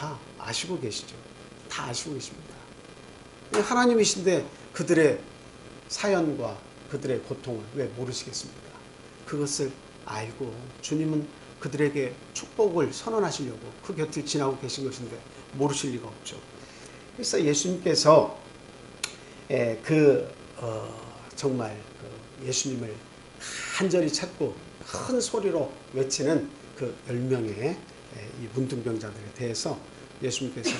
다 아시고 계시죠. 다 아시고 계십니다. 하나님이신데 그들의 사연과 그들의 고통을 왜 모르시겠습니까? 그것을 알고 주님은 그들에게 축복을 선언하시려고 그 곁을 지나고 계신 것인데 모르실 리가 없죠. 그래서 예수님께서 정말 예수님을 간절히 찾고 큰 소리로 외치는 그 10명의 이 문둥병자들에 대해서 예수님께서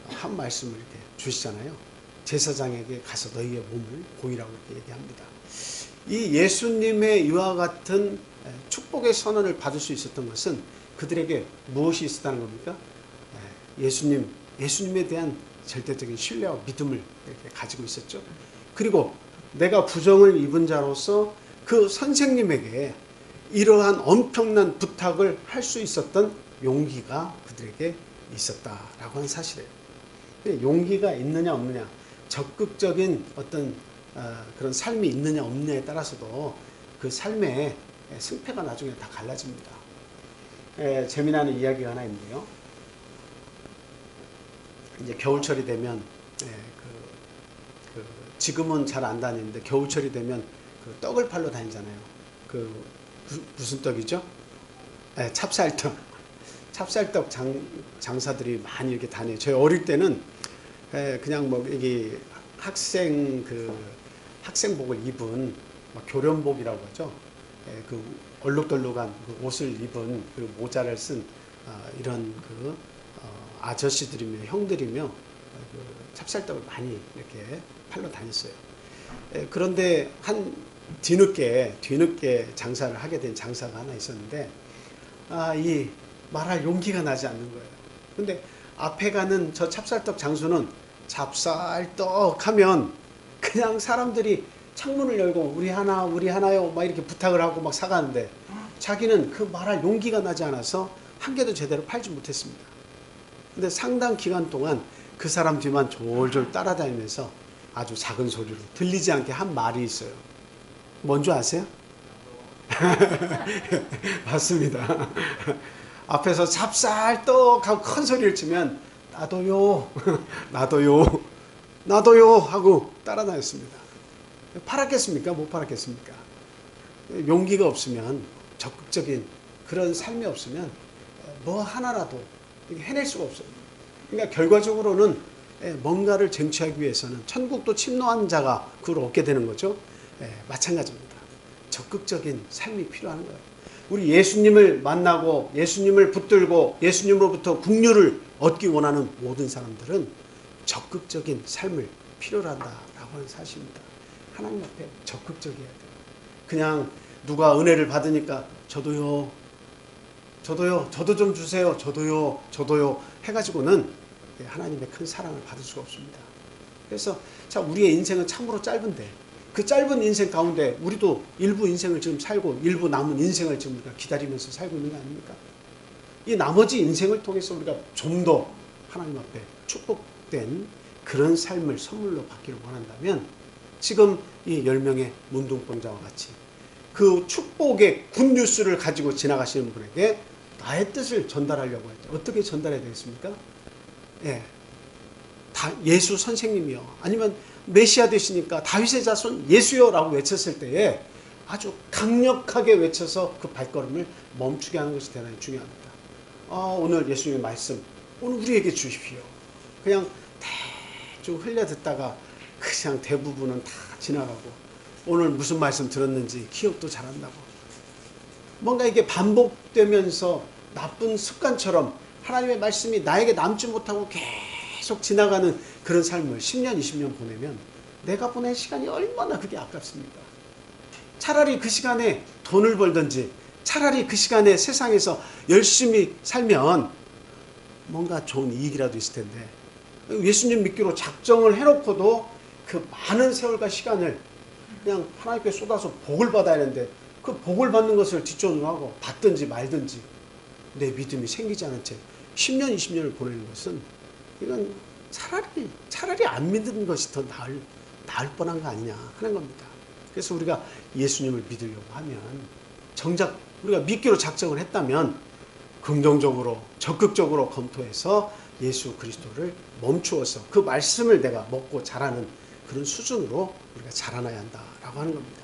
한 말씀을 이렇게 주시잖아요. 제사장에게 가서 너희의 몸을 보이라고 이렇게 얘기합니다. 이 예수님의 이와 같은 축복의 선언을 받을 수 있었던 것은 그들에게 무엇이 있었다는 겁니까? 예수님에 대한 절대적인 신뢰와 믿음을 이렇게 가지고 있었죠. 그리고 내가 부정을 입은 자로서 그 선생님에게 이러한 엄청난 부탁을 할 수 있었던 용기가 그들에게 있었다라고 하는 사실이에요. 용기가 있느냐 없느냐, 적극적인 어떤 그런 삶이 있느냐 없느냐에 따라서도 그 삶의 승패가 나중에 다 갈라집니다. 재미나는 이야기가 하나 있는데요. 이제 겨울철이 되면 지금은 잘 안 다니는데 겨울철이 되면 그 떡을 팔러 다니잖아요. 무슨 떡이죠? 찹쌀떡. 찹쌀떡 장사들이 많이 이렇게 다녀요. 저희 어릴 때는 그냥 뭐 여기 학생복을 입은 교련복이라고 하죠. 그 얼룩덜룩한 그 옷을 입은 그 모자를 쓴 이런 아저씨들이며 형들이며 찹쌀떡을 많이 이렇게 팔러 다녔어요. 그런데 한 뒤늦게 장사를 하게 된 장사가 하나 있었는데 이 말할 용기가 나지 않는 거예요. 근데 앞에 가는 저 찹쌀떡 장수는 찹쌀떡 하면 그냥 사람들이 창문을 열고 우리 하나요 막 이렇게 부탁을 하고 막 사가는데 자기는 그 말할 용기가 나지 않아서 한 개도 제대로 팔지 못했습니다. 근데 상당 기간 동안 그 사람 뒤만 졸졸 따라다니면서 아주 작은 소리로 들리지 않게 한 말이 있어요. 뭔지 아세요? 맞습니다. 앞에서 찹쌀떡 하고 큰 소리를 치면 나도요 하고 따라다녔습니다. 팔았겠습니까? 못 팔았겠습니까? 용기가 없으면, 적극적인 그런 삶이 없으면 뭐 하나라도 해낼 수가 없어요. 그러니까 결과적으로는 뭔가를 쟁취하기 위해서는 천국도 침노한 자가 그걸 얻게 되는 거죠. 마찬가지입니다. 적극적인 삶이 필요한 거예요. 우리 예수님을 만나고 예수님을 붙들고 예수님으로부터 긍휼을 얻기 원하는 모든 사람들은 적극적인 삶을 필요로 한다라고 하는 사실입니다. 하나님 앞에 적극적이어야 돼요. 그냥 누가 은혜를 받으니까 저도 좀 주세요. 저도요 해가지고는 하나님의 큰 사랑을 받을 수가 없습니다. 그래서 우리의 인생은 참으로 짧은데 그 짧은 인생 가운데 우리도 일부 인생을 지금 살고 일부 남은 인생을 지금 우리가 기다리면서 살고 있는 거 아닙니까? 이 나머지 인생을 통해서 우리가 좀 더 하나님 앞에 축복된 그런 삶을 선물로 받기를 원한다면 지금 이 10명의 문둥병자와 같이 그 축복의 굿뉴스를 가지고 지나가시는 분에게 나의 뜻을 전달하려고 할 때 어떻게 전달해야 되겠습니까? 예수 선생님이요. 아니면 메시아 되시니까 다윗의 자손 예수요 라고 외쳤을 때에 아주 강력하게 외쳐서 그 발걸음을 멈추게 하는 것이 대단히 중요합니다. 오늘 예수님의 말씀 오늘 우리에게 주십시오. 그냥 대충 흘려 듣다가 그냥 대부분은 다 지나가고 오늘 무슨 말씀 들었는지 기억도 잘한다고 뭔가 이게 반복되면서 나쁜 습관처럼 하나님의 말씀이 나에게 남지 못하고 계속 지나가는 그런 삶을 10년, 20년 보내면 내가 보낸 시간이 얼마나 그게 아깝습니까? 차라리 그 시간에 돈을 벌든지 차라리 그 시간에 세상에서 열심히 살면 뭔가 좋은 이익이라도 있을 텐데 예수님 믿기로 작정을 해놓고도 그 많은 세월과 시간을 그냥 하나님께 쏟아서 복을 받아야 하는데 그 복을 받는 것을 뒷전으로 하고 받든지 말든지 내 믿음이 생기지 않은 채 10년, 20년을 보내는 것은 이건 차라리 안 믿는 것이 더 나을 뻔한 거 아니냐 하는 겁니다. 그래서 우리가 예수님을 믿으려고 하면 정작 우리가 믿기로 작정을 했다면 긍정적으로 적극적으로 검토해서 예수 그리스도를 멈추어서 그 말씀을 내가 먹고 자라는 그런 수준으로 우리가 자라나야 한다라고 하는 겁니다.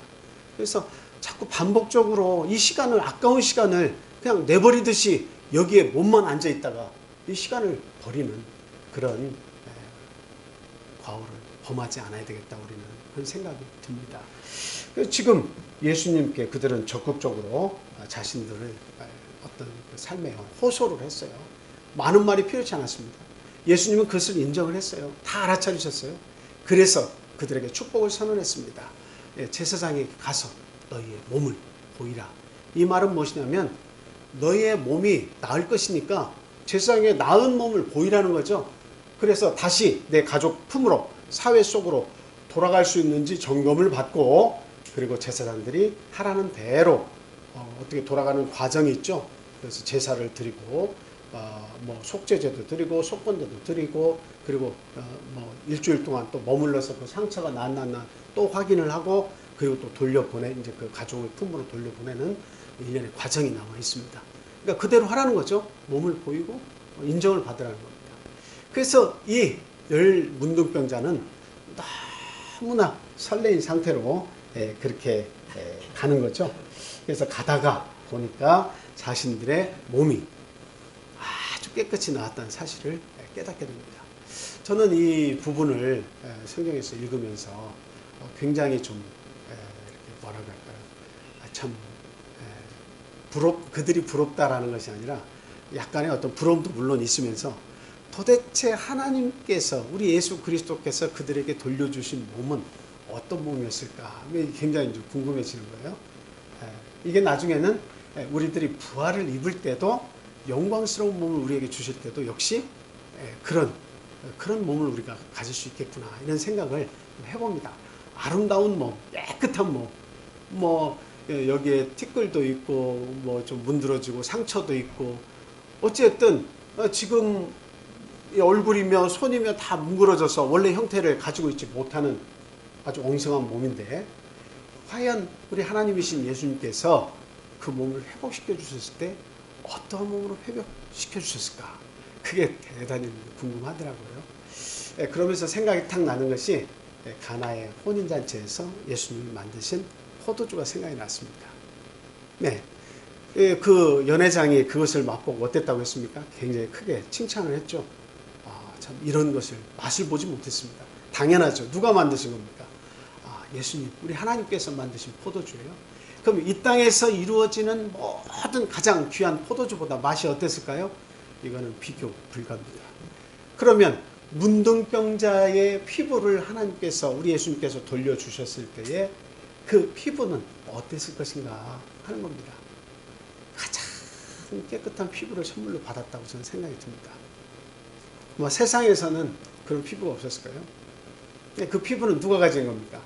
그래서 자꾸 반복적으로 이 시간을, 아까운 시간을 그냥 내버리듯이 여기에 몸만 앉아 있다가 이 시간을 버리는 그런 과오를 범하지 않아야 되겠다, 우리는 그런 생각이 듭니다. 그래서 지금 예수님께 그들은 적극적으로 자신들을 어떤 그 삶에 호소를 했어요. 많은 말이 필요치 않았습니다. 예수님은 그것을 인정을 했어요. 다 알아차리셨어요. 그래서 그들에게 축복을 선언했습니다. 제사장에게 가서 너희의 몸을 보이라. 이 말은 무엇이냐면 너희의 몸이 나을 것이니까 제사장의 나은 몸을 보이라는 거죠. 그래서 다시 내 가족 품으로, 사회 속으로 돌아갈 수 있는지 점검을 받고, 그리고 제사장들이 하라는 대로 어떻게 돌아가는 과정이 있죠. 그래서 제사를 드리고 뭐 속죄제도 드리고 속건제도 드리고, 그리고 뭐 일주일 동안 또 머물러서 그 상처가 낫나 또 확인을 하고, 그리고 또 돌려보내, 이제 그 가족의 품으로 돌려보내는 일련의 과정이 남아 있습니다. 그러니까 그대로 하라는 거죠. 몸을 보이고 인정을 받으라는 겁니다. 그래서 이 열 문둥병자는 너무나 설레인 상태로 그렇게 가는 거죠. 그래서 가다가 보니까 자신들의 몸이 아주 깨끗이 나왔다는 사실을 깨닫게 됩니다. 저는 이 부분을 성경에서 읽으면서 굉장히 좀 이렇게 뭐라고 할까요? 참 그들이 부럽다라는 것이 아니라 약간의 어떤 부러움도 물론 있으면서, 도대체 하나님께서, 우리 예수 그리스도께서 그들에게 돌려주신 몸은 어떤 몸이었을까? 굉장히 이제 궁금해지는 거예요. 이게 나중에는 우리들이 부활을 입을 때도, 영광스러운 몸을 우리에게 주실 때도 역시 그런 몸을 우리가 가질 수 있겠구나, 이런 생각을 해봅니다. 아름다운 몸, 깨끗한 몸, 뭐 여기에 티끌도 있고 뭐 좀 문드러지고 상처도 있고, 어쨌든 지금 얼굴이며 손이며 다 뭉그러져서 원래 형태를 가지고 있지 못하는 아주 엉성한 몸인데, 과연 우리 하나님이신 예수님께서 그 몸을 회복시켜 주셨을 때 어떤 몸으로 회복시켜 주셨을까? 그게 대단히 궁금하더라고요. 그러면서 생각이 탁 나는 것이 가나의 혼인잔치에서 예수님이 만드신 포도주가 생각이 났습니다. 네, 그 연회장이 그것을 맛보고 어땠다고 했습니까? 굉장히 크게 칭찬을 했죠. 참 이런 것을 맛을 보지 못했습니다. 당연하죠. 누가 만드신 겁니까? 예수님, 우리 하나님께서 만드신 포도주예요. 그럼 이 땅에서 이루어지는 모든 가장 귀한 포도주보다 맛이 어땠을까요? 이거는 비교 불가입니다. 그러면 문둥병자의 피부를 하나님께서, 우리 예수님께서 돌려주셨을 때에 그 피부는 어땠을 것인가 하는 겁니다. 가장 깨끗한 피부를 선물로 받았다고 저는 생각이 듭니다. 뭐 세상에서는 그런 피부가 없었을까요? 그 피부는 누가 가진 겁니까?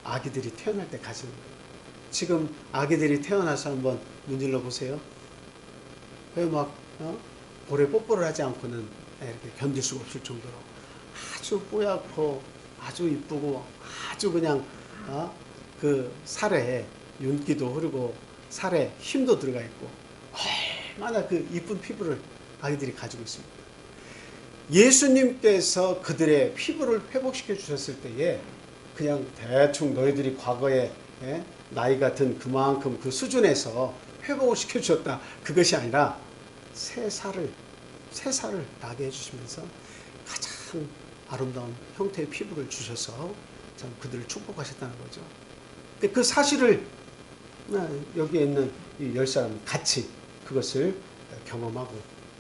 아기들이 태어날 때 가진 거예요. 지금 아기들이 태어나서 한번 문질러 보세요. 왜 막 볼에 뽀뽀를 하지 않고는 이렇게 견딜 수가 없을 정도로 아주 뽀얗고 아주 이쁘고, 아주 그냥 그 살에 윤기도 흐르고 살에 힘도 들어가 있고 얼마나 그 이쁜 피부를 아기들이 가지고 있습니다. 예수님께서 그들의 피부를 회복시켜 주셨을 때에 그냥 대충 너희들이 과거에 나이 같은 그만큼 그 수준에서 회복을 시켜 주셨다, 그것이 아니라 새 살을 나게 해주시면서 가장 아름다운 형태의 피부를 주셔서 참 그들을 축복하셨다는 거죠. 그 사실을 여기에 있는 이 10사람 같이 그것을 경험하고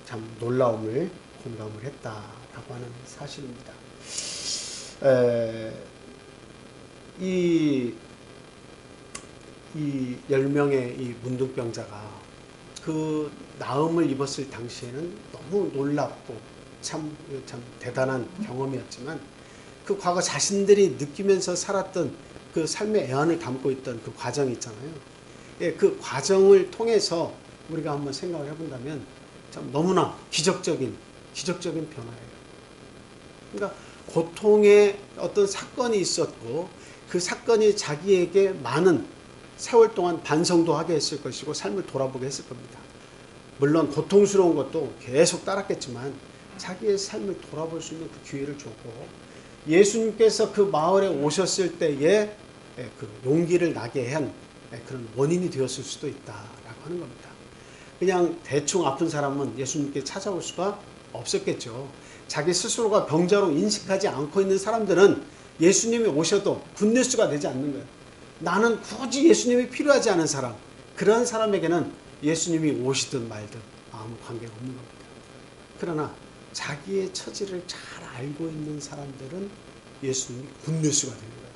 참 놀라움을 공감을 했다라고 하는 사실입니다. 이 10명의 이 문둥병자가 그 나음을 입었을 당시에는 너무 놀랍고 참 대단한 경험이었지만, 그 과거 자신들이 느끼면서 살았던 그 삶의 애환을 담고 있던 그 과정이 있잖아요. 그 과정을 통해서 우리가 한번 생각을 해본다면 참 너무나 기적적인 변화예요. 그러니까 고통의 어떤 사건이 있었고, 그 사건이 자기에게 많은 세월 동안 반성도 하게 했을 것이고 삶을 돌아보게 했을 겁니다. 물론 고통스러운 것도 계속 따랐겠지만 자기의 삶을 돌아볼 수 있는 그 기회를 줬고, 예수님께서 그 마을에 오셨을 때에 그 용기를 나게 한 그런 원인이 되었을 수도 있다라고 하는 겁니다. 그냥 대충 아픈 사람은 예수님께 찾아올 수가 없었겠죠. 자기 스스로가 병자로 인식하지 않고 있는 사람들은 예수님이 오셔도 굿뉴스가 되지 않는 거예요. 나는 굳이 예수님이 필요하지 않은 사람, 그런 사람에게는 예수님이 오시든 말든 아무 관계가 없는 겁니다. 그러나 자기의 처지를 잘 알고 있는 사람들은 예수님이 굿뉴스가 되는 거예요.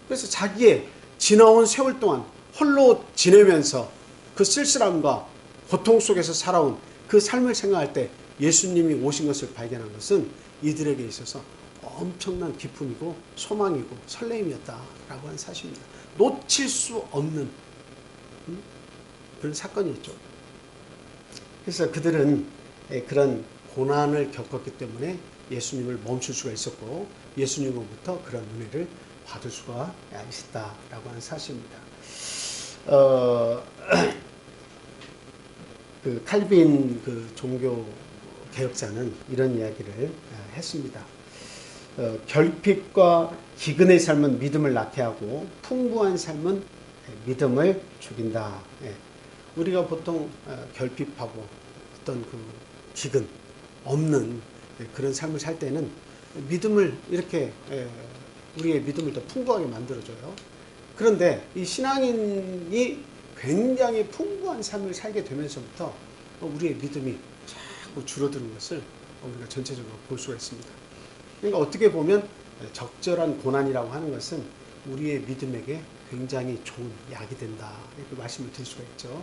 그래서 자기의 지나온 세월 동안 홀로 지내면서 그 쓸쓸함과 고통 속에서 살아온 그 삶을 생각할 때 예수님이 오신 것을 발견한 것은 이들에게 있어서 엄청난 기쁨이고 소망이고 설레임이었다라고 하는 사실입니다. 놓칠 수 없는 그런 사건이었죠. 그래서 그들은 그런 고난을 겪었기 때문에 예수님을 멈출 수가 있었고 예수님으로부터 그런 은혜를 받을 수가 있었다라고 하는 사실입니다. 그 칼빈 그 종교 개혁자는 이런 이야기를 했습니다. 결핍과 기근의 삶은 믿음을 낳게 하고 풍부한 삶은 믿음을 죽인다. 우리가 보통 결핍하고 어떤 그 기근 없는 그런 삶을 살 때는 믿음을 이렇게 우리의 믿음을 더 풍부하게 만들어줘요. 그런데 이 신앙인이 굉장히 풍부한 삶을 살게 되면서부터 우리의 믿음이 자꾸 줄어드는 것을 우리가 전체적으로 볼 수가 있습니다. 그러니까 어떻게 보면 적절한 고난이라고 하는 것은 우리의 믿음에게 굉장히 좋은 약이 된다, 이렇게 말씀을 드릴 수가 있죠.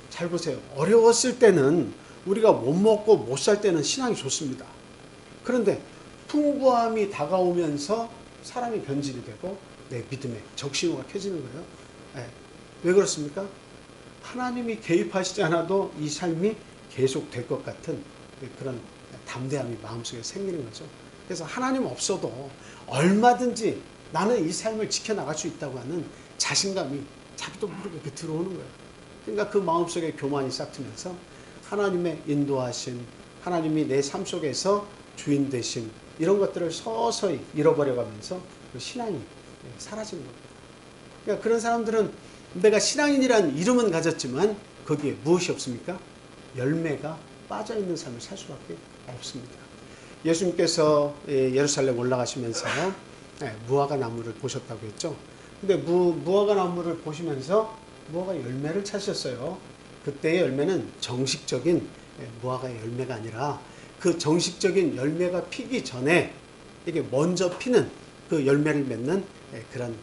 잘 보세요. 어려웠을 때는 우리가 못 먹고 못 살 때는 신앙이 좋습니다. 그런데 풍부함이 다가오면서 사람이 변질이 되고 내 믿음에 적신호가 켜지는 거예요. 왜 그렇습니까? 하나님이 개입하시지 않아도 이 삶이 계속될 것 같은 그런 담대함이 마음속에 생기는 거죠. 그래서 하나님 없어도 얼마든지 나는 이 삶을 지켜나갈 수 있다고 하는 자신감이 자기도 모르게 들어오는 거예요. 그러니까 그 마음속에 교만이 싹트면서 하나님의 인도하심, 하나님이 내 삶 속에서 주인 되심, 이런 것들을 서서히 잃어버려가면서 그 신앙이 사라지는 겁니다. 그러니까 그런 사람들은 내가 신앙인이라는 이름은 가졌지만 거기에 무엇이 없습니까? 열매가 빠져있는 삶을 살 수밖에 없습니다. 예수님께서 예루살렘 올라가시면서 무화과 나무를 보셨다고 했죠. 근데 무화과 나무를 보시면서 무화과 열매를 찾으셨어요. 그때의 열매는 정식적인 무화과의 열매가 아니라 그 정식적인 열매가 피기 전에 이게 먼저 피는 그 열매를 맺는 그런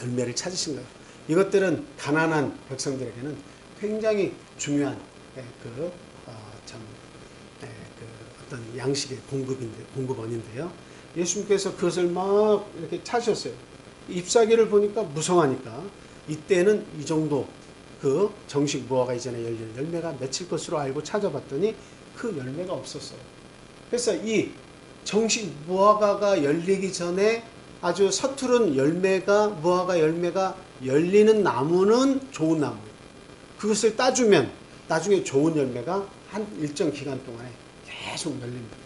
열매를 찾으신 거예요. 이것들은 가난한 백성들에게는 굉장히 중요한 어떤 양식의 공급원인데요. 예수님께서 그것을 막 이렇게 찾으셨어요. 잎사귀를 보니까 무성하니까 이때는 이 정도 그 정식 무화과 이전에 열리는 열매가 맺힐 것으로 알고 찾아봤더니 그 열매가 없었어요. 그래서 이 정식 무화과가 열리기 전에 아주 서투른 무화과 열매가 열리는 나무는 좋은 나무. 그것을 따주면 나중에 좋은 열매가 한 일정 기간 동안에 계속 열립니다.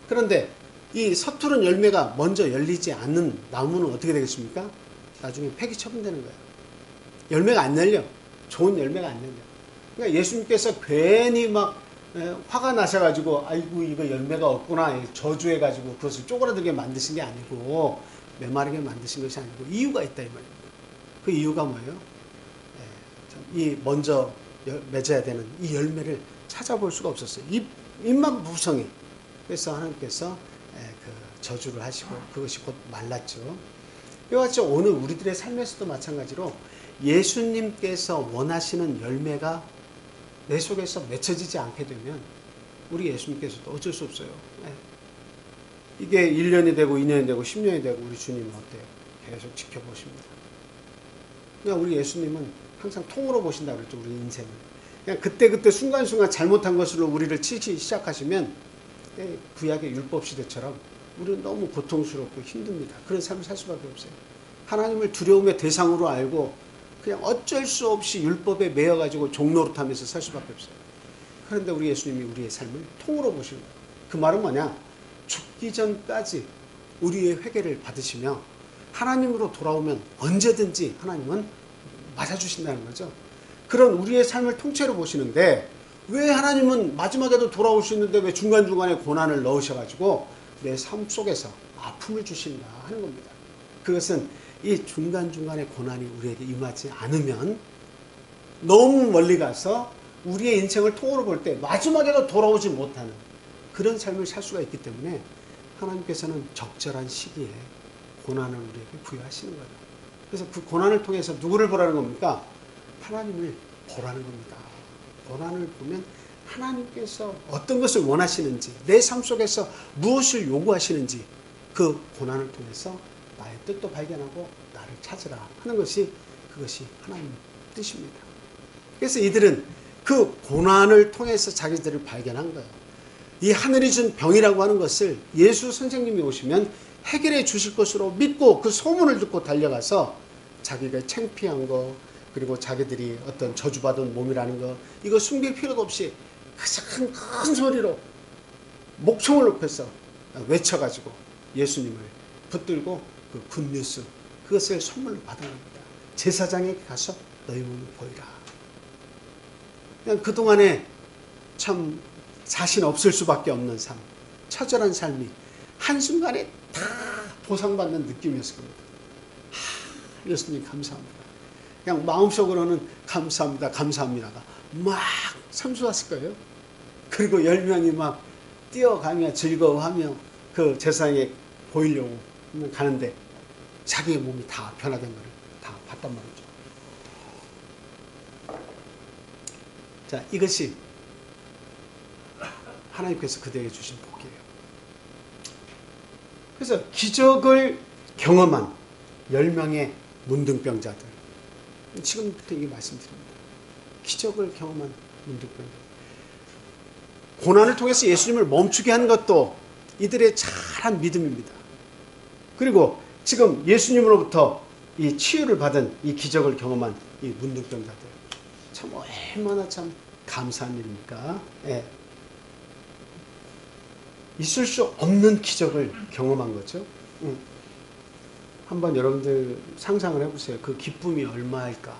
그런데 이 서투른 열매가 먼저 열리지 않는 나무는 어떻게 되겠습니까? 나중에 폐기 처분되는 거예요. 열매가 안 열려. 좋은 열매가 안 열려. 그러니까 예수님께서 괜히 막 화가 나셔가지고 아이고 이거 열매가 없구나 저주해가지고 그것을 쪼그라들게 만드신 게 아니고 메마르게 만드신 것이 아니고 이유가 있다 이 말입니다. 그 이유가 뭐예요? 이 먼저 맺어야 되는 이 열매를 찾아볼 수가 없었어요. 잎만 무성해. 그래서 하나님께서 그 저주를 하시고 그것이 곧 말랐죠. 이와 같이 오늘 우리들의 삶에서도 마찬가지로 예수님께서 원하시는 열매가 내 속에서 맺혀지지 않게 되면 우리 예수님께서도 어쩔 수 없어요. 이게 1년이 되고 2년이 되고 10년이 되고 우리 주님은 어때요? 계속 지켜보십니다. 그냥 우리 예수님은 항상 통으로 보신다고 그랬죠. 우리 인생을. 그냥 그때 순간순간 잘못한 것으로 우리를 치기 시작하시면 구약의 율법시대처럼 우리는 너무 고통스럽고 힘듭니다. 그런 삶을 살 수밖에 없어요. 하나님을 두려움의 대상으로 알고 그냥 어쩔 수 없이 율법에 매여가지고 종노릇하면서 살 수밖에 없어요. 그런데 우리 예수님이 우리의 삶을 통으로 보시는 거예요. 그 말은 뭐냐? 죽기 전까지 우리의 회개를 받으시며 하나님으로 돌아오면 언제든지 하나님은 맞아주신다는 거죠. 그런 우리의 삶을 통째로 보시는데 왜 하나님은 마지막에도 돌아올 수 있는데 왜 중간중간에 고난을 넣으셔가지고 내 삶 속에서 아픔을 주신다 하는 겁니다. 그것은 이 중간중간에 고난이 우리에게 임하지 않으면 너무 멀리 가서 우리의 인생을 통으로 볼 때 마지막에도 돌아오지 못하는 그런 삶을 살 수가 있기 때문에 하나님께서는 적절한 시기에 고난을 우리에게 부여하시는 거예요. 그래서 그 고난을 통해서 누구를 보라는 겁니까? 하나님을 보라는 겁니다. 고난을 보면 하나님께서 어떤 것을 원하시는지, 내 삶 속에서 무엇을 요구하시는지 그 고난을 통해서 나의 뜻도 발견하고 나를 찾으라 하는 것이 그것이 하나님의 뜻입니다. 그래서 이들은 그 고난을 통해서 자기들을 발견한 거예요. 이 하늘이 준 병이라고 하는 것을 예수 선생님이 오시면 해결해 주실 것으로 믿고 그 소문을 듣고 달려가서 자기가 창피한 거, 그리고 자기들이 어떤 저주받은 몸이라는 거, 이거 숨길 필요도 없이 큰 소리로 목청을 높여서 외쳐가지고 예수님을 붙들고 그 굿뉴스, 그것을 선물로 받아갑니다. 제사장에게 가서 너희 몸을 보이라. 그냥 그동안에 참 자신 없을 수밖에 없는 삶, 처절한 삶이 한순간에 다 보상받는 느낌이었을 겁니다. 예수님 감사합니다. 그냥 마음속으로는 감사합니다, 감사합니다가 막 샘솟았을 거예요. 그리고 10명이 막 뛰어가며 즐거워하며 그 제사장에 보이려고 가는데 자기의 몸이 다 변화된 것을 다 봤단 말이죠. 자, 이것이 하나님께서 그들에게 주신 복이에요. 그래서 기적을 경험한 10명의 문둥병자들, 지금부터 이게 말씀드립니다. 기적을 경험한 문둥병자들, 고난을 통해서 예수님을 멈추게 한 것도 이들의 잘한 믿음입니다. 그리고 지금 예수님으로부터 이 치유를 받은 이 기적을 경험한 이 문둥병자들, 참 얼마나 참 감사한 일입니까? 예. 있을 수 없는 기적을 경험한 거죠. 한번 여러분들 상상을 해보세요. 그 기쁨이 얼마일까?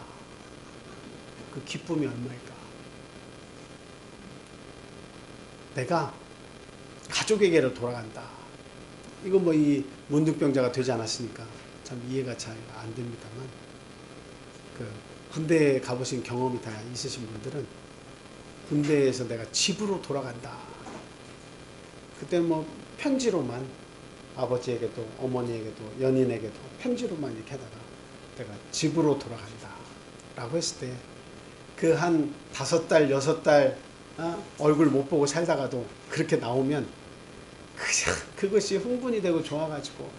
그 기쁨이 얼마일까? 내가 가족에게로 돌아간다. 이건 뭐 이 문둥병자가 되지 않았으니까 참 이해가 잘 안 됩니다만, 그 군대에 가보신 경험이 다 있으신 분들은 군대에서 내가 집으로 돌아간다. 그때는 뭐 편지로만 아버지에게도 어머니에게도 연인에게도 편지로만 이렇게 하다가 내가 집으로 돌아간다 라고 했을 때 그 한 5달, 6달 얼굴 못 보고 살다가도 그렇게 나오면 그냥 그것이 흥분이 되고 좋아가지고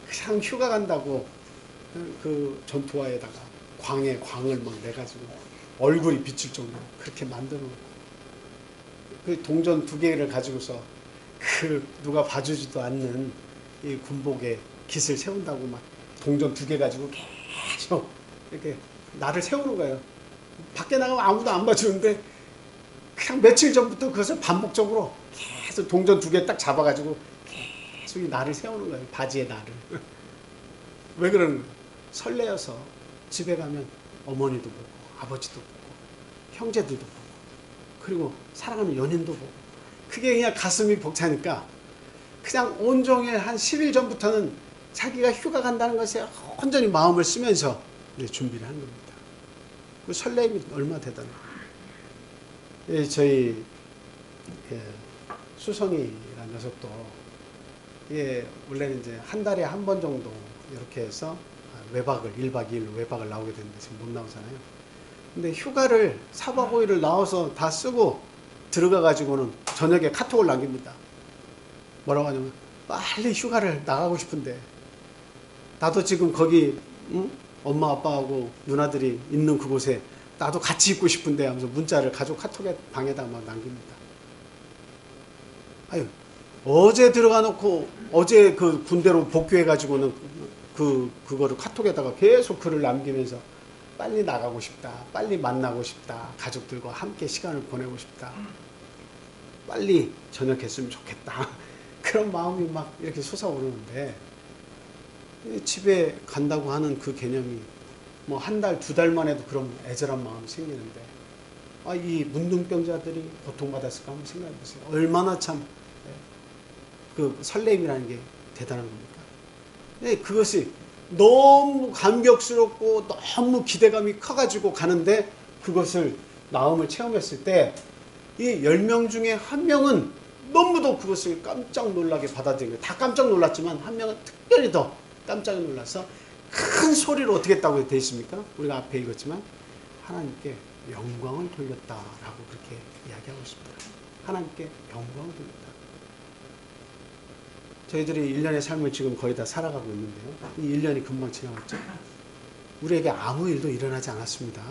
그냥 휴가 간다고 그 전투화에다가 광에 광을 막 내가지고 얼굴이 비칠 정도로 그렇게 만들어 놓고 그 동전 2개를 가지고서 그 누가 봐주지도 않는 이 군복에 깃을 세운다고 막 동전 2개 가지고 계속 이렇게 나를 세우는 거예요. 밖에 나가면 아무도 안 봐주는데 그냥 며칠 전부터 그것을 반복적으로 계속 동전 2개 딱 잡아가지고 계속 이 나를 세우는 거예요. 바지에 나를. 왜 그러는 거예요? 설레어서 집에 가면 어머니도 보고 아버지도 보고 형제들도 보고 그리고 사랑하는 연인도 보고 그게 그냥 가슴이 벅차니까 그냥 온종일 한 10일 전부터는 자기가 휴가 간다는 것에 온전히 마음을 쓰면서 준비를 하는 겁니다. 그 설렘이 얼마나 대단해요. 예, 저희 수성이라는 녀석도 원래는 이제 한 달에 한 번 정도 이렇게 해서 외박을 1박 2일 외박을 나오게 되는데 지금 못 나오잖아요. 근데 휴가를 4박 5일을 나와서 다 쓰고 들어가 가지고는 저녁에 카톡을 남깁니다. 뭐라고 하냐면 빨리 휴가를 나가고 싶은데 나도 지금 거기 엄마 아빠하고 누나들이 있는 그곳에 나도 같이 있고 싶은데 하면서 문자를 가족 카톡에 방에다 막 남깁니다. 아유, 어제 들어가 놓고 어제 그 군대로 복귀해 가지고는 그거를 카톡에다가 계속 글을 남기면서 빨리 나가고 싶다, 빨리 만나고 싶다, 가족들과 함께 시간을 보내고 싶다. 빨리 전역했으면 좋겠다. 그런 마음이 막 이렇게 솟아오르는데 집에 간다고 하는 그 개념이 뭐 한 달, 두 달만 해도 그런 애절한 마음이 생기는데 이 문둥병자들이 고통받았을까 한번 생각해 보세요. 얼마나 참 그 설렘이라는 게 대단한 겁니까? 그것이 너무 감격스럽고 너무 기대감이 커가지고 가는데 그것을 마음을 체험했을 때 이 10명 중에 한 명은 너무도 그것을 깜짝 놀라게 받아들인 거예요. 다 깜짝 놀랐지만 한 명은 특별히 더 깜짝 놀라서 큰 소리로 어떻게 했다고 되어 있습니까? 우리가 앞에 읽었지만 하나님께 영광을 돌렸다라고 그렇게 이야기하고 있습니다. 하나님께 영광을 돌렸다. 저희들이 1년의 삶을 지금 거의 다 살아가고 있는데요. 이 1년이 금방 지나갔죠. 우리에게 아무 일도 일어나지 않았습니다.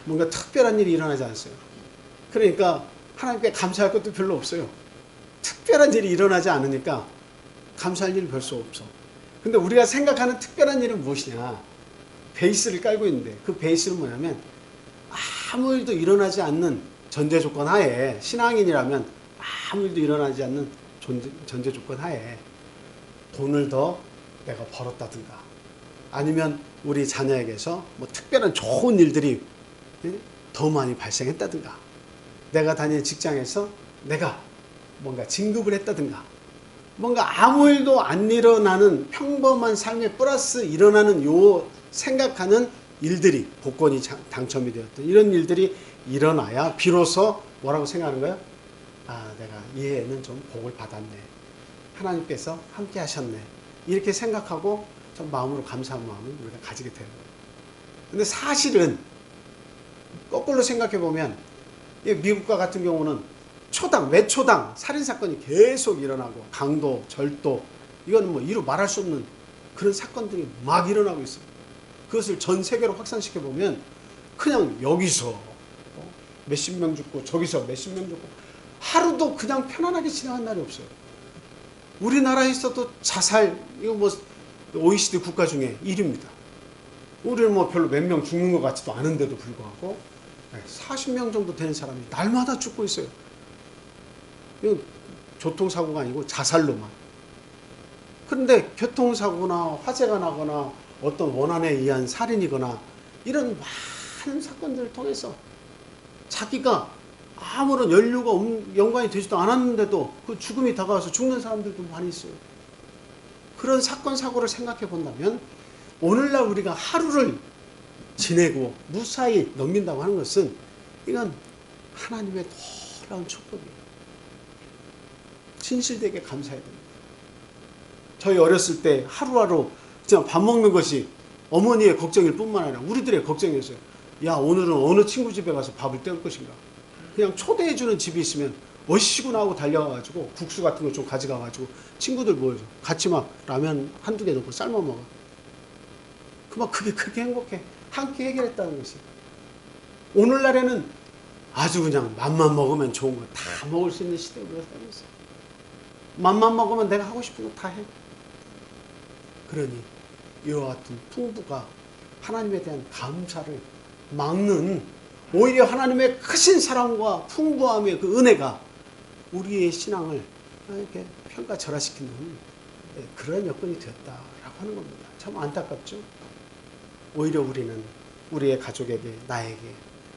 뭔가 특별한 일이 일어나지 않았어요. 그러니까 하나님께 감사할 것도 별로 없어요. 특별한 일이 일어나지 않으니까 감사할 일이 별수 없어. 근데 우리가 생각하는 특별한 일은 무엇이냐? 베이스를 깔고 있는데 그 베이스는 뭐냐면 아무 일도 일어나지 않는 전제 조건 하에 신앙인이라면 아무 일도 일어나지 않는 전제 조건 하에 돈을 더 내가 벌었다든가 아니면 우리 자녀에게서 뭐 특별한 좋은 일들이 더 많이 발생했다든가 내가 다니는 직장에서 내가 뭔가 진급을 했다든가 뭔가 아무 일도 안 일어나는 평범한 삶에 플러스 일어나는 요 생각하는 일들이 복권이 당첨이 되었던 이런 일들이 일어나야 비로소 뭐라고 생각하는 거예요? 내가 이 해에는 좀 복을 받았네. 하나님께서 함께 하셨네. 이렇게 생각하고 좀 마음으로 감사한 마음을 우리가 가지게 되는 거예요. 근데 사실은 거꾸로 생각해 보면 미국과 같은 경우는 매초당 살인사건이 계속 일어나고 강도, 절도 이건 뭐 이루 말할 수 없는 그런 사건들이 막 일어나고 있어요. 그것을 전 세계로 확산시켜 보면 그냥 여기서 몇십 명 죽고 저기서 몇십 명 죽고 하루도 그냥 편안하게 지나간 날이 없어요. 우리나라에서도 자살 이거 뭐 OECD 국가 중에 1위입니다. 우리는 뭐 별로 몇 명 죽는 것 같지도 않은데도 불구하고 40명 정도 되는 사람이 날마다 죽고 있어요. 이건 교통사고가 아니고 자살로만. 그런데 교통사고나 화재가 나거나 어떤 원한에 의한 살인이거나 이런 많은 사건들을 통해서 자기가 아무런 연관이 되지도 않았는데도 그 죽음이 다가와서 죽는 사람들도 많이 있어요. 그런 사건 사고를 생각해 본다면 오늘날 우리가 하루를 지내고 무사히 넘긴다고 하는 것은 이건 하나님의 놀라운 축복이에요. 진실되게 감사해야 됩니다. 저희 어렸을 때 하루하루 그냥 밥 먹는 것이 어머니의 걱정일 뿐만 아니라 우리들의 걱정이었어요. 야, 오늘은 어느 친구 집에 가서 밥을 때울 것인가. 그냥 초대해주는 집이 있으면 어시구나 하고 달려가가지고 국수 같은 거 좀 가져가가지고 친구들 모여서 같이 막 라면 한두 개 넣고 삶아 먹어. 그게 그렇게 행복해. 함께 해결했다는 것이. 오늘날에는 아주 그냥 맘만 먹으면 좋은 거 다 먹을 수 있는 시대에 우리가 살고 있어요. 맘만 먹으면 내가 하고 싶은 거 다 해. 그러니 이와 같은 풍부가 하나님에 대한 감사를 막는 오히려 하나님의 크신 사랑과 풍부함의 그 은혜가 우리의 신앙을 이렇게 평가절하시키는 그런 여건이 되었다라고 하는 겁니다. 참 안타깝죠? 오히려 우리는 우리의 가족에게 나에게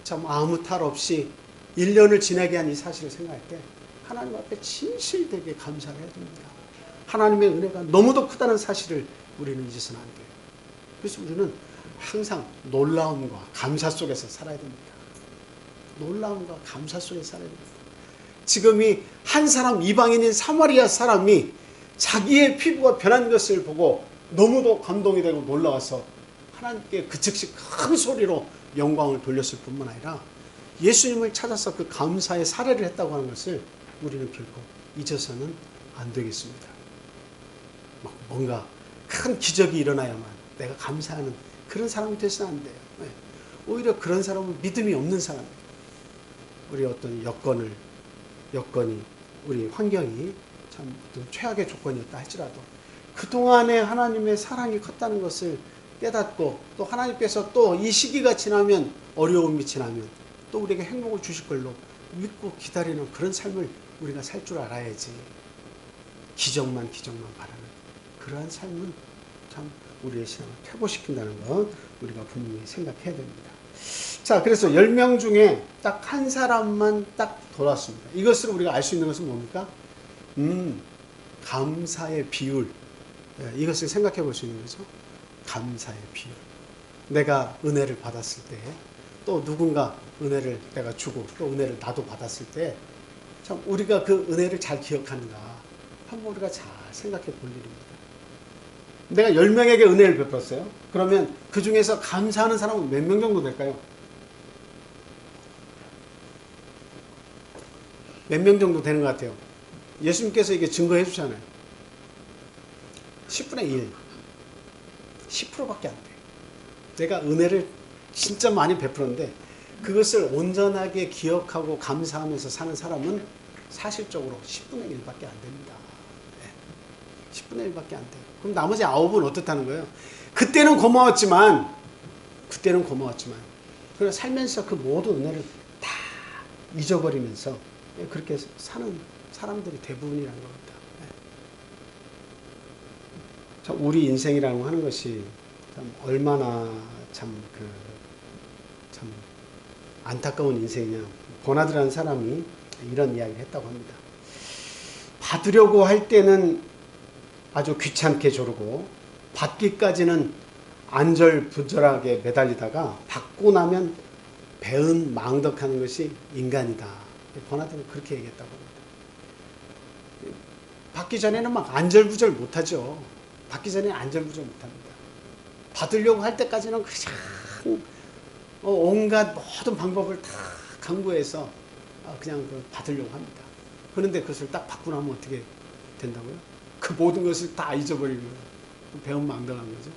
참 아무 탈 없이 1년을 지내게 한 이 사실을 생각할 때 하나님 앞에 진실되게 감사를 해야 됩니다. 하나님의 은혜가 너무도 크다는 사실을 우리는 잊어서는 안 돼요. 그래서 우리는 항상 놀라움과 감사 속에서 살아야 됩니다. 놀라움과 감사 속에서 살아야 됩니다. 지금 이 한 사람 이방인인 사마리아 사람이 자기의 피부가 변한 것을 보고 너무도 감동이 되고 놀라워서 하나님께 그 즉시 큰 소리로 영광을 돌렸을 뿐만 아니라 예수님을 찾아서 그 감사의 사례를 했다고 하는 것을 우리는 결코 잊어서는 안 되겠습니다. 뭔가 큰 기적이 일어나야만 내가 감사하는 그런 사람이 되서는 안 돼요. 오히려 그런 사람은 믿음이 없는 사람이에요. 우리 어떤 여건이 우리 환경이 참 어떤 최악의 조건이었다 할지라도 그동안에 하나님의 사랑이 컸다는 것을 깨닫고 또 하나님께서 또 이 시기가 지나면 어려움이 지나면 또 우리에게 행복을 주실 걸로 믿고 기다리는 그런 삶을 우리가 살 줄 알아야지. 기적만 바라는 그러한 삶은 참 우리의 신앙을 퇴보시킨다는 것 우리가 분명히 생각해야 됩니다. 자, 그래서 10명 중에 딱 한 사람만 딱 돌아왔습니다. 이것을 우리가 알 수 있는 것은 뭡니까? 감사의 비율. 이것을 생각해 볼 수 있는 거죠. 감사의 비율. 내가 은혜를 받았을 때, 또 누군가 은혜를 내가 주고, 또 은혜를 나도 받았을 때, 참 우리가 그 은혜를 잘 기억하는가 한번 우리가 잘 생각해 볼 일입니다. 내가 10명에게 은혜를 베풀었어요. 그러면 그 중에서 감사하는 사람은 몇 명 정도 될까요? 몇 명 정도 되는 것 같아요? 예수님께서 이게 증거해 주잖아요. 10분의 1. 10%밖에 안 돼요. 내가 은혜를 진짜 많이 베풀었는데 그것을 온전하게 기억하고 감사하면서 사는 사람은 사실적으로 10분의 1밖에 안 됩니다. 10분의 1밖에 안 돼요. 그럼 나머지 9은 어떻다는 거예요? 그때는 고마웠지만 그냥 살면서 그 모든 은혜를 다 잊어버리면서 그렇게 사는 사람들이 대부분이라는 겁니다. 참 우리 인생이라고 하는 것이 참 얼마나 참 안타까운 인생이냐. 고나드라는 사람이 이런 이야기를 했다고 합니다. 받으려고 할 때는 아주 귀찮게 조르고 받기까지는 안절부절하게 매달리다가 받고 나면 배은망덕하는 것이 인간이다. 고나드는 그렇게 얘기했다고 합니다. 받기 전에는 막 안절부절 못하죠. 받기 전에 안절부절 못합니다. 받으려고 할 때까지는 그냥 온갖 모든 방법을 다 강구해서 그냥 받으려고 합니다. 그런데 그것을 딱 받고 나면 어떻게 된다고요? 그 모든 것을 다 잊어버리는 거예요. 배은망덕한 거죠.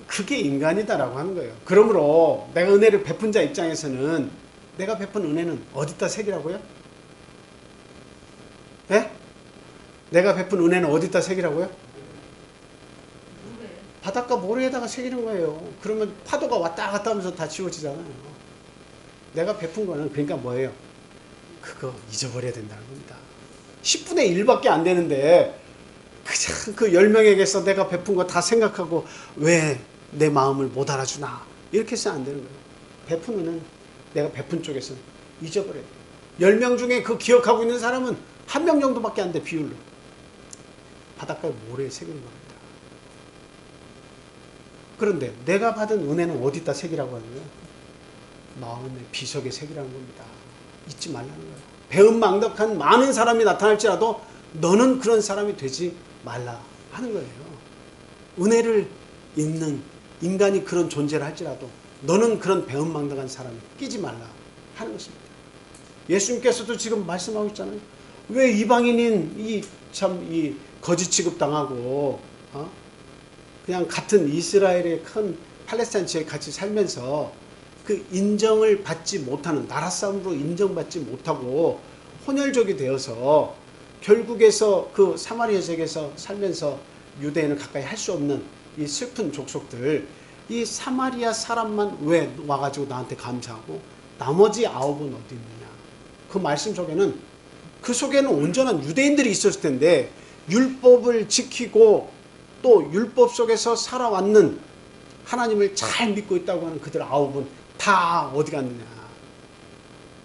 그게 인간이다라고 하는 거예요. 그러므로 내가 은혜를 베푼 자 입장에서는 내가 베푼 은혜는 어디다 새기라고요? 예? 내가 베푼 은혜는 어디다 새기라고요? 바닷가 모래에다가 새기는 거예요. 그러면 파도가 왔다 갔다 하면서 다 지워지잖아요. 내가 베푼 거는 그러니까 뭐예요? 그거 잊어버려야 된다는 겁니다. 10분의 1밖에 안 되는데 그냥 그 10명에게서 내가 베푼 거 다 생각하고 왜 내 마음을 못 알아주나 이렇게 해서는 안 되는 거예요. 베푸는 내가 베푼 쪽에서는 잊어버려야 돼요. 10명 중에 그 기억하고 있는 사람은 1명 정도밖에 안 돼. 비율로. 바닷가에 모래에 새기는 겁니다. 그런데 내가 받은 은혜는 어디다 새기라고 하는 거예요? 마음의 비석에 새기라는 겁니다. 잊지 말라는 거예요. 배은망덕한 많은 사람이 나타날지라도 너는 그런 사람이 되지 말라 하는 거예요. 은혜를 입는 인간이 그런 존재를 할지라도 너는 그런 배은망덕한 사람이 끼지 말라 하는 것입니다. 예수님께서도 지금 말씀하고 있잖아요. 왜 이방인인 이 거지 취급당하고 그냥 같은 이스라엘의 큰 팔레스타인 지역에 같이 살면서 그 인정을 받지 못하는 나라 싸움으로 인정받지 못하고 혼혈족이 되어서 결국에서 그 사마리아 지역에서 살면서 유대인을 가까이 할 수 없는 이 슬픈 족속들, 이 사마리아 사람만 왜 와가지고 나한테 감사하고 나머지 9은 어디 있느냐. 그 말씀 속에는 그 속에는 온전한 유대인들이 있었을 텐데 율법을 지키고 또 율법 속에서 살아왔는 하나님을 잘 믿고 있다고 하는 그들 9은 다 어디 갔느냐.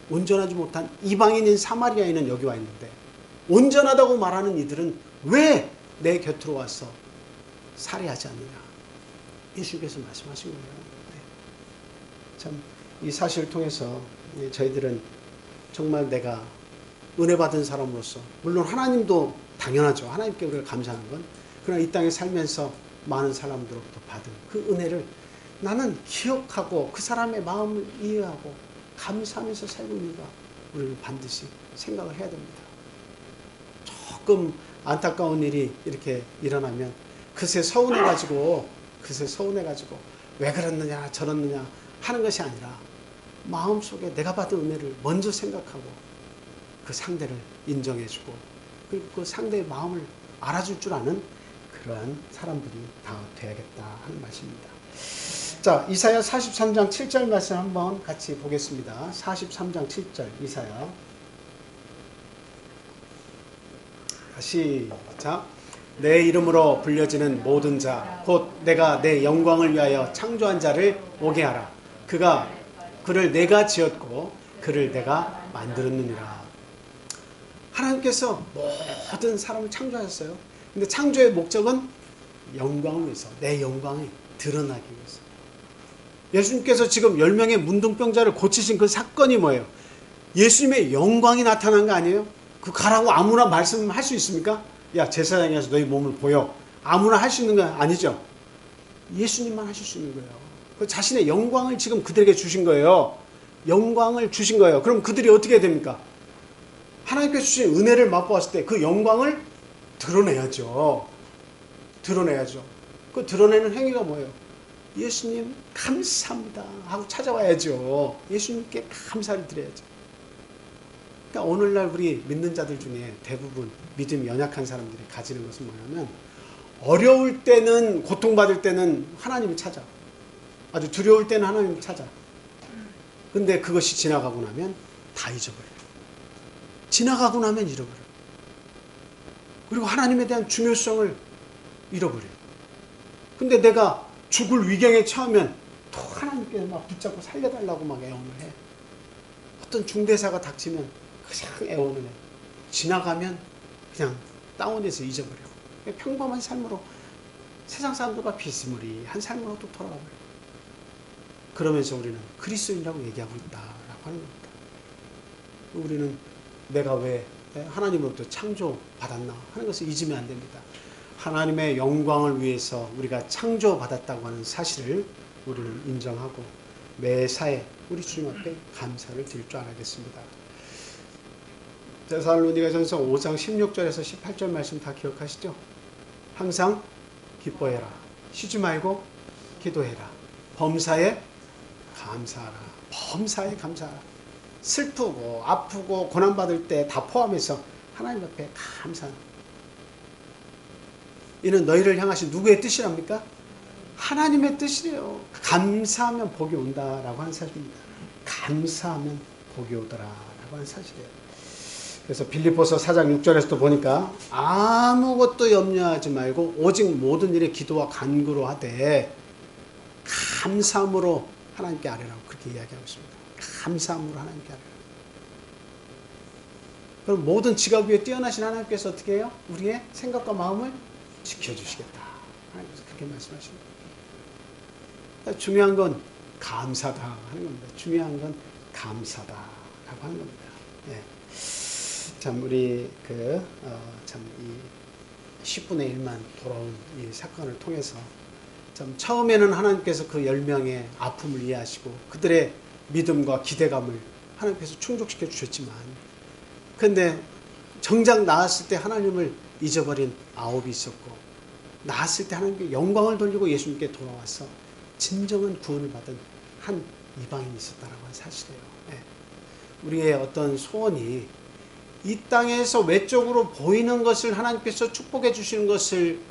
온전하지 못한 이방인인 사마리아인은 여기 와 있는데 온전하다고 말하는 이들은 왜 내 곁으로 와서 살해하지 않느냐. 예수께서 말씀하신 거예요. 참 이 사실을 통해서 저희들은 정말 내가 은혜 받은 사람으로서 물론 하나님도 당연하죠. 하나님께 우리가 감사하는 건 그러나 이 땅에 살면서 많은 사람들로부터 받은 그 은혜를 나는 기억하고 그 사람의 마음을 이해하고 감사하면서 살고 있는가 우리는 반드시 생각을 해야 됩니다. 조금 안타까운 일이 이렇게 일어나면 그새 서운해가지고 왜 그랬느냐 저랬느냐 하는 것이 아니라 마음속에 내가 받은 은혜를 먼저 생각하고 그 상대를 인정해주고 그리고 그 상대의 마음을 알아줄 줄 아는 그러한 사람들이 다 되야겠다 하는 말씀입니다. 자, 이사야 43장 7절 말씀 한번 같이 보겠습니다. 43장 7절 이사야. 시작. 내 이름으로 불려지는 모든 자 곧 내가 내 영광을 위하여 창조한 자를 오게 하라. 그를 내가 지었고 그를 내가 만들었느니라. 하나님께서 모든 사람을 창조하셨어요. 근데 창조의 목적은 영광을 위해서, 내 영광이 드러나기 위해서. 예수님께서 지금 10명의 문둥병자를 고치신 그 사건이 뭐예요? 예수님의 영광이 나타난 거 아니에요? 그 가라고 아무나 말씀할 수 있습니까? 야, 제사장에 가서 너희 몸을 보여. 아무나 할 수 있는 거 아니죠? 예수님만 하실 수 있는 거예요. 그 자신의 영광을 지금 그들에게 주신 거예요. 영광을 주신 거예요. 그럼 그들이 어떻게 됩니까? 하나님께서 주신 은혜를 맛보았을 때 그 영광을 드러내야죠. 드러내야죠. 그 드러내는 행위가 뭐예요? 예수님 감사합니다 하고 찾아와야죠. 예수님께 감사를 드려야죠. 그러니까 오늘날 우리 믿는 자들 중에 대부분 믿음이 연약한 사람들이 가지는 것은 뭐냐면, 어려울 때는, 고통받을 때는 하나님을 찾아. 아주 두려울 때는 하나님을 찾아. 근데 그것이 지나가고 나면 다 잊어버려요. 지나가고 나면 잃어버려요. 그리고 하나님에 대한 중요성을 잃어버려요. 근데 내가 죽을 위경에 처하면 또 하나님께 막 붙잡고 살려달라고 막 애원을 해. 어떤 중대사가 닥치면 그냥 애원을 해. 지나가면 그냥 다운해서 잊어버려. 평범한 삶으로, 세상 사람들과 비스무리한 삶으로 또 돌아가버려. 그러면서 우리는 그리스도인이라고 얘기하고 있다라고 하는 겁니다. 우리는 내가 왜 하나님으로부터 창조받았나 하는 것을 잊으면 안 됩니다. 하나님의 영광을 위해서 우리가 창조받았다고 하는 사실을 우리는 인정하고 매사에 우리 주님 앞에 감사를 드릴 줄 알겠습니다. 데살로니가전서 5장 16절에서 18절 말씀 다 기억하시죠? 항상 기뻐해라. 쉬지 말고 기도해라. 범사에 감사하라. 범사에 감사하라. 슬프고 아프고 고난받을 때 다 포함해서 하나님 앞에 감사하라. 이는 너희를 향하신 누구의 뜻이랍니까? 하나님의 뜻이래요. 감사하면 복이 온다라고 하는 사실입니다. 감사하면 복이 오더라라고 하는 사실이에요. 그래서 빌립보서 4장 6절에서도 보니까 아무것도 염려하지 말고 오직 모든 일에 기도와 간구로 하되 감사함으로 하나님께 아뢰라고 그렇게 이야기하고 있습니다. 감사함으로 하나님께 아뢰라. 그럼 모든 지각 위에 뛰어나신 하나님께서 어떻게 해요? 우리의 생각과 마음을 지켜주시겠다. 하나님께서 그렇게 말씀하십니다. 그러니까 중요한 건 감사다 하는 겁니다. 중요한 건 감사다라고 하는 겁니다. 예. 참 우리 참 이 10분의 1만 돌아온 이 사건을 통해서 참 처음에는 하나님께서 그 10명의 아픔을 이해하시고 그들의 믿음과 기대감을 하나님께서 충족시켜 주셨지만, 그런데 정작 나았을 때 하나님을 잊어버린 9이 있었고, 나았을 때 하나님께 영광을 돌리고 예수님께 돌아와서 진정한 구원을 받은 한 이방인이 있었다라고 하는 사실이에요. 네. 우리의 어떤 소원이 이 땅에서 외적으로 보이는 것을 하나님께서 축복해 주시는 것을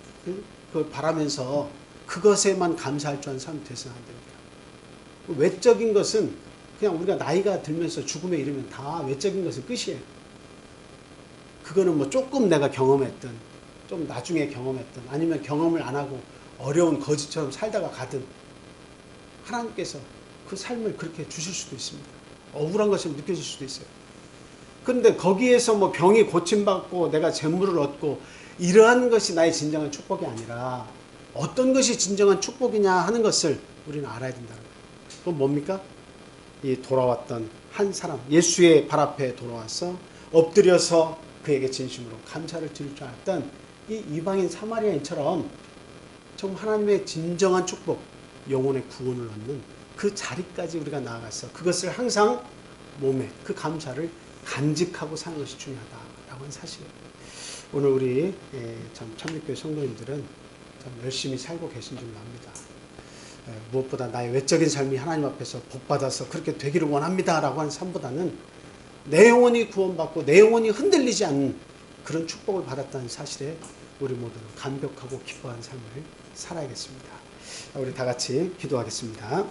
바라면서 그것에만 감사할 줄 아는 사람이 되서는 안 됩니다. 외적인 것은 그냥 우리가 나이가 들면서 죽음에 이르면 다 외적인 것은 끝이에요. 그거는 뭐 조금 내가 경험했든 좀 나중에 경험했든 아니면 경험을 안 하고 어려운 거지처럼 살다가 가든 하나님께서 그 삶을 그렇게 주실 수도 있습니다. 억울한 것처럼 느껴질 수도 있어요. 그런데 거기에서 뭐 병이 고침받고 내가 재물을 얻고 이러한 것이 나의 진정한 축복이 아니라 어떤 것이 진정한 축복이냐 하는 것을 우리는 알아야 된다는 거예요. 그건 뭡니까? 이 돌아왔던 한 사람, 예수의 발 앞에 돌아와서 엎드려서 그에게 진심으로 감사를 드릴 줄 알았던 이 이방인 사마리아인처럼 정말 하나님의 진정한 축복, 영혼의 구원을 얻는 그 자리까지 우리가 나아가서 그것을 항상 몸에 그 감사를 간직하고 사는 것이 중요하다라고 하는 사실이에요. 오늘 우리 참 참립교회 성도님들은 참 열심히 살고 계신 줄 압니다. 무엇보다 나의 외적인 삶이 하나님 앞에서 복받아서 그렇게 되기를 원합니다라고 하는 삶보다는 내 영혼이 구원받고 내 영혼이 흔들리지 않는 그런 축복을 받았다는 사실에 우리 모두는 감격하고 기뻐하는 삶을 살아야겠습니다. 우리 다 같이 기도하겠습니다.